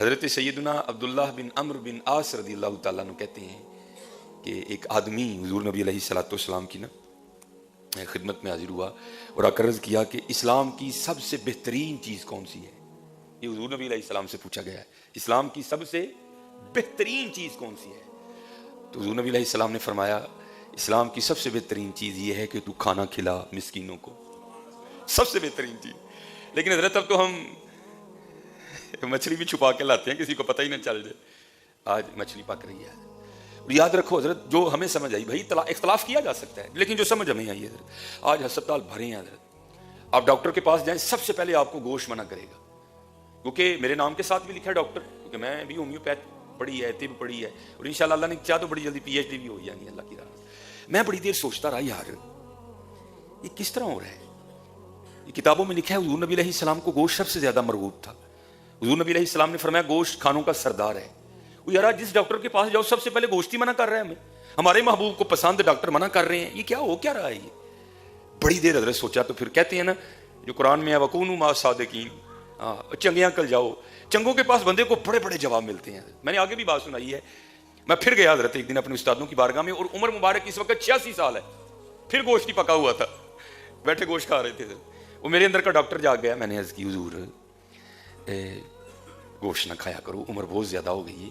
حضرت سیدنا عبداللہ بن عمرو بن عاص رضی اللہ تعالیٰ عنہ کہتے ہیں کہ ایک آدمی حضور نبی علیہ السلام کی خدمت میں حاضر ہوا اور عرض کیا کہ اسلام کی سب سے بہترین چیز کون سی ہے. یہ حضور نبی علیہ السلام سے پوچھا گیا ہے، اسلام کی سب سے بہترین چیز کون سی ہے؟ تو حضور نبی علیہ السلام نے فرمایا اسلام کی سب سے بہترین چیز یہ ہے کہ تو کھانا کھلا مسکینوں کو، سب سے بہترین چیز. لیکن حضرت اب تو ہم مچھلی بھی چھپا کے لاتے ہیں، کسی کو پتہ ہی نہ چل جائے. آج مچھلی پک رہی ہے. اور یاد رکھو حضرت، جو ہمیں سمجھ آئی، بھائی اختلاف کیا جا سکتا ہے لیکن جو سمجھ ہمیں آئی ہے حضرت، آج ہسپتال بھرے ہیں حضرت. آپ ڈاکٹر کے پاس جائیں، سب سے پہلے آپ کو گوشت منع کرے گا، کیونکہ میرے نام کے ساتھ بھی لکھا ہے ڈاکٹر، کیونکہ میں بھی ہومیوپیتھ پڑھی ہے، طب پڑھی ہے، اور انشاءاللہ اللہ نے چاہ تو بڑی جلدی پی ایچ ڈی بھی ہو جائیں گی اللہ کی راہ. میں بڑی دیر سوچتا رہا یار یہ کس طرح ہو رہا ہے. یہ کتابوں میں لکھا ہے حضور نبی علیہ السلام کو گوشت سب سے زیادہ مرغوب تھا. حضور نبی علیہ السلام نے فرمایا گوشت کھانوں کا سردار ہے. وہ یار جس ڈاکٹر کے پاس جاؤ سب سے پہلے گوشت ہی منع کر رہا ہے ہمیں، ہمارے محبوب کو پسند ڈاکٹر منع کر رہے ہیں، یہ کیا ہو کیا رہا ہے. یہ بڑی دیر حضرت سوچا تو پھر کہتے ہیں نا جو قرآن میں ہے وَكُونُوا مَعَ الصَّادِقِينَ، چنگیاں کل جاؤ. چنگوں کے پاس بندے کو بڑے بڑے جواب ملتے ہیں. میں نے آگے بھی بات سنائی ہے. میں پھر گیا حضرت ایک دن اپنے استادوں کی بارگاہ میں، اور عمر مبارک اس وقت 86 سال ہے، پھر گوشت ہی پکا ہوا تھا، بیٹھے گوشت کھا رہے تھے. وہ میرے اندر کا ڈاکٹر جاگ گیا. میں نے عرض کی حضور گوشت نہ کھایا کرو، عمر بہت زیادہ ہو گئی ہے،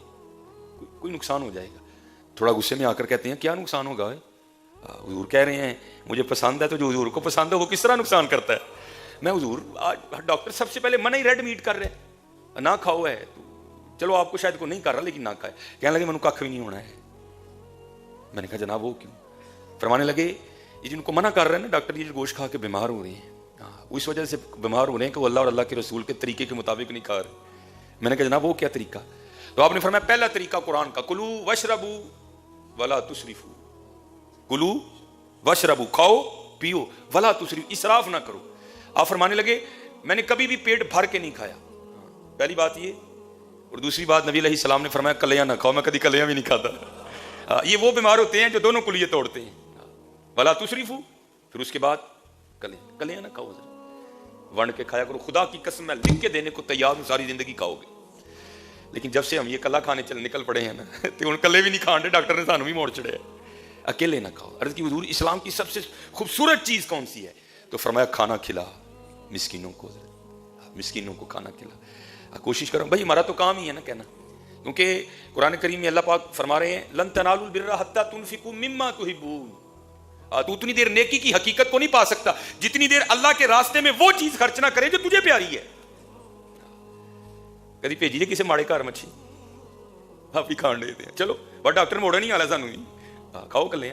کوئی نقصان ہو جائے گا. تھوڑا غصے میں آ کر کہتے ہیں کیا نقصان ہوگا؟ حضور کہہ رہے ہیں مجھے پسند ہے، تو جو حضور کو پسند ہے وہ کس طرح نقصان کرتا ہے. میں حضور آج ڈاکٹر سب سے پہلے منع ہی ریڈ میٹ کر رہے، نہ کھاؤ ہے. چلو آپ کو شاید کو نہیں کر رہا لیکن نہ کھائے. کہنے لگے منو کھ بھی نہیں ہونا ہے. میں نے کہا جناب وہ کیوں؟ فرمانے لگے یہ جن کو منع کر رہے ہیں نا ڈاکٹر، یہ گوشت کھا کے بیمار ہو رہے ہیں، اس وجہ سے بیمار ہو رہے ہیں کہ وہ اللہ اور اللہ کے رسول کے طریقے کے مطابق نہیں کھا رہے. میں نے کہا جناب وہ کیا طریقہ؟ تو آپ نے فرمایا پہلا طریقہ قرآن کا، کلو وشربو ولا تسرفو. کلو وشربو، کھاؤ پیو، ولا تسرفو، اسراف نہ کرو. آپ فرمانے لگے میں نے کبھی بھی پیٹ بھر کے نہیں کھایا، پہلی بات یہ. اور دوسری بات نبی علیہ السلام نے فرمایا کلیاں نہ کھاؤ، میں کبھی کلیاں بھی نہیں کھاتا. یہ وہ بیمار ہوتے ہیں جو دونوں کلیے توڑتے ہیں. ولا تسرفو، پھر اس کے بعد کلیاں نہ کھاؤ، ونڈ کے کھایا کرو. خدا کی قسم میں لکھ کے دینے کو تیار ہوں، ساری زندگی کھاؤ گے. لیکن جب سے ہم یہ کلا کھانے نکل پڑے ہیں نا تو ان کلے بھی نہیں کھان دے، ڈاکٹر نے سانو بھی موڑ چڑھے. اکیلے نہ کھاؤ. عرض کی حضور اسلام کی سب سے خوبصورت چیز کون سی ہے؟ تو فرمایا کھانا کھلا مسکینوں کو، مسکینوں کو کھانا کھلا. کوشش کرو بھائی، ہمارا تو کام ہی ہے نا کہنا، کیونکہ قرآن کریم میں اللہ پاک فرما رہے ہیں لن تنالوا البر حتی تنفقوا مما تحبون. تو اتنی دیر نیکی کی حقیقت کو نہیں پا سکتا جتنی دیر اللہ کے راستے میں وہ چیز خرچ نہ کرے جو تجھے پیاری ہے. کدی بھیجیے کسی ماڑے گھر مچھی، آپ ہی کھان دے دیں. چلو بٹ ڈاکٹر موڑا نہیں آ رہا سانو، کھاؤ کلے.